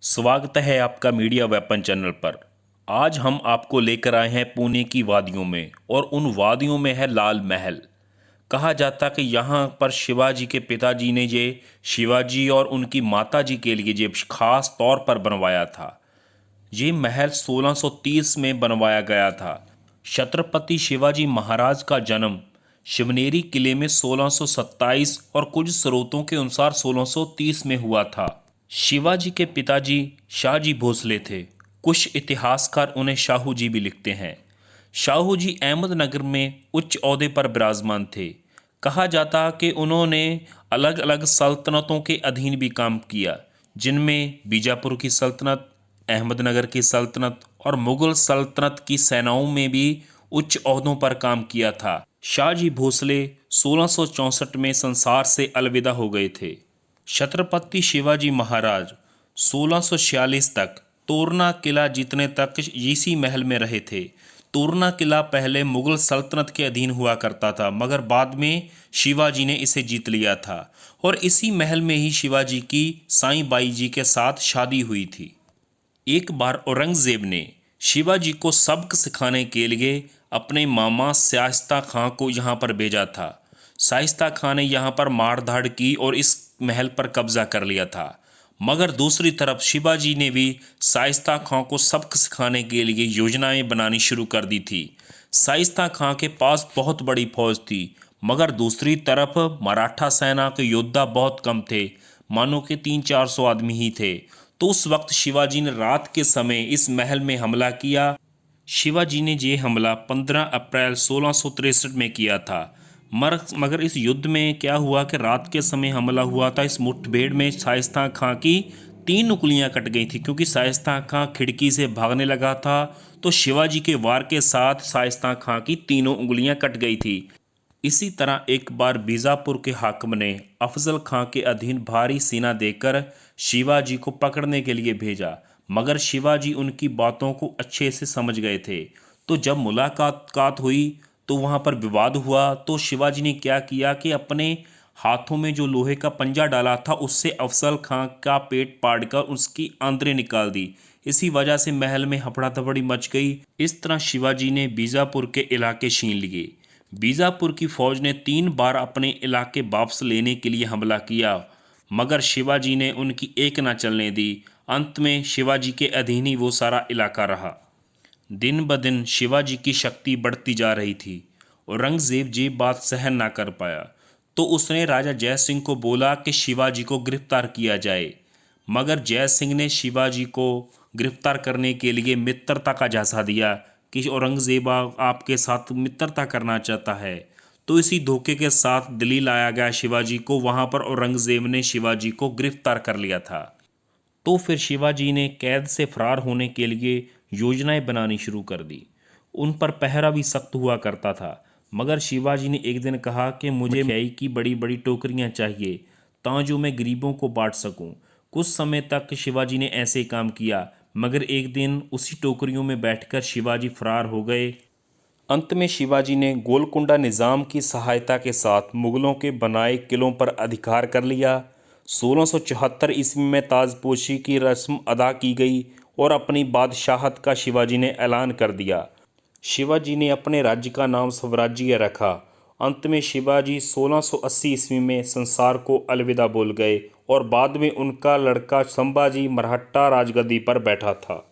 स्वागत है आपका मीडिया वेपन चैनल पर। आज हम आपको लेकर आए हैं पुणे की वादियों में और उन वादियों में है लाल महल। कहा जाता कि यहाँ पर शिवाजी के पिताजी ने ये शिवाजी और उनकी माताजी के लिए ये खास तौर पर बनवाया था। ये महल 1630 में बनवाया गया था। छत्रपति शिवाजी महाराज का जन्म शिवनेरी किले में 1627 और कुछ स्रोतों के अनुसार 1630 में हुआ था। शिवाजी के पिताजी शाहजी भोसले थे। कुछ इतिहासकार उन्हें शाहू जी भी लिखते हैं। शाहू जी अहमदनगर में उच्च ओहदे पर विराजमान थे। कहा जाता कि उन्होंने अलग अलग सल्तनतों के अधीन भी काम किया, जिनमें बीजापुर की सल्तनत, अहमदनगर की सल्तनत और मुगल सल्तनत की सेनाओं में भी उच्च ओहदों पर काम किया था। शाहजी भोसले 1664 में संसार से अलविदा हो गए थे। छत्रपति शिवाजी महाराज 1646 तक तोरना किला जीतने तक इसी महल में रहे थे। तोरना किला पहले मुगल सल्तनत के अधीन हुआ करता था, मगर बाद में शिवाजी ने इसे जीत लिया था और इसी महल में ही शिवाजी की साईं बाई जी के साथ शादी हुई थी। एक बार औरंगजेब ने शिवाजी को सबक सिखाने के लिए अपने मामा शाइस्ता खां को यहाँ पर भेजा था। शाइस्ता खां ने यहाँ पर मार धाड़ की और इस महल पर कब्जा कर लिया था। मगर दूसरी तरफ शिवाजी ने भी शाइस्ता खां को सबक सिखाने के लिए योजनाएं बनानी शुरू कर दी थी। शाइस्ता खां के पास बहुत बड़ी फौज थी, मगर दूसरी तरफ मराठा सेना के योद्धा बहुत कम थे, मानो कि 300-400 आदमी ही थे। तो उस वक्त शिवाजी ने रात के समय इस महल में हमला किया। शिवाजी ने ये हमला 15 अप्रैल 1663 में किया था। मगर इस युद्ध में क्या हुआ कि रात के समय हमला हुआ था। इस मुठभेड़ में शाइस्ता खां की 3 उंगलियां कट गई थी, क्योंकि शाइस्ता खां खिड़की से भागने लगा था तो शिवाजी के वार के साथ शाइस्ता खां की तीनों उंगलियां कट गई थी। इसी तरह एक बार बीजापुर के हाकिम ने अफजल खां के अधीन भारी सेना देकर शिवाजी को पकड़ने के लिए भेजा, मगर शिवाजी उनकी बातों को अच्छे से समझ गए थे। तो जब मुलाकात हुई तो वहाँ पर विवाद हुआ। तो शिवाजी ने क्या किया कि अपने हाथों में जो लोहे का पंजा डाला था उससे अफजल खां का पेट पाड़कर उसकी आंद्रें निकाल दी। इसी वजह से महल में हफड़ा तफड़ी मच गई। इस तरह शिवाजी ने बीजापुर के इलाके छीन लिए। बीजापुर की फौज ने 3 बार अपने इलाके वापस लेने के लिए हमला किया, मगर शिवाजी ने उनकी एक न चलने दी। अंत में शिवाजी के अधीन ही वो सारा इलाका रहा। दिन ब दिन शिवाजी की शक्ति बढ़ती जा रही थी। औरंगजेब ये बात सहन ना कर पाया, तो उसने राजा जय सिंह को बोला कि शिवाजी को गिरफ्तार किया जाए। मगर जय सिंह ने शिवाजी को गिरफ्तार करने के लिए मित्रता का झांसा दिया कि औरंगजेब आपके साथ मित्रता करना चाहता है। तो इसी धोखे के साथ दिल्ली लाया गया शिवाजी को। वहाँ पर औरंगजेब ने शिवाजी को गिरफ्तार कर लिया था। तो फिर शिवाजी ने कैद से फरार होने के लिए योजनाएं बनानी शुरू कर दी। उन पर पहरा भी सख्त हुआ करता था। मगर शिवाजी ने एक दिन कहा कि मुझे मिठाई की बड़ी बड़ी टोकरियां चाहिए, ताकि मैं गरीबों को बांट सकूं। कुछ समय तक शिवाजी ने ऐसे काम किया, मगर एक दिन उसी टोकरियों में बैठकर शिवाजी फरार हो गए। अंत में शिवाजी ने गोलकुंडा निज़ाम की सहायता के साथ मुगलों के बनाए किलों पर अधिकार कर लिया। 1674 ईस्वी में ताजपोशी की रस्म अदा की गई और अपनी बादशाहत का शिवाजी ने ऐलान कर दिया। शिवाजी ने अपने राज्य का नाम स्वराज्य रखा। अंत में शिवाजी 1680 ईस्वी में संसार को अलविदा बोल गए और बाद में उनका लड़का संभाजी मराठा राजगद्दी पर बैठा था।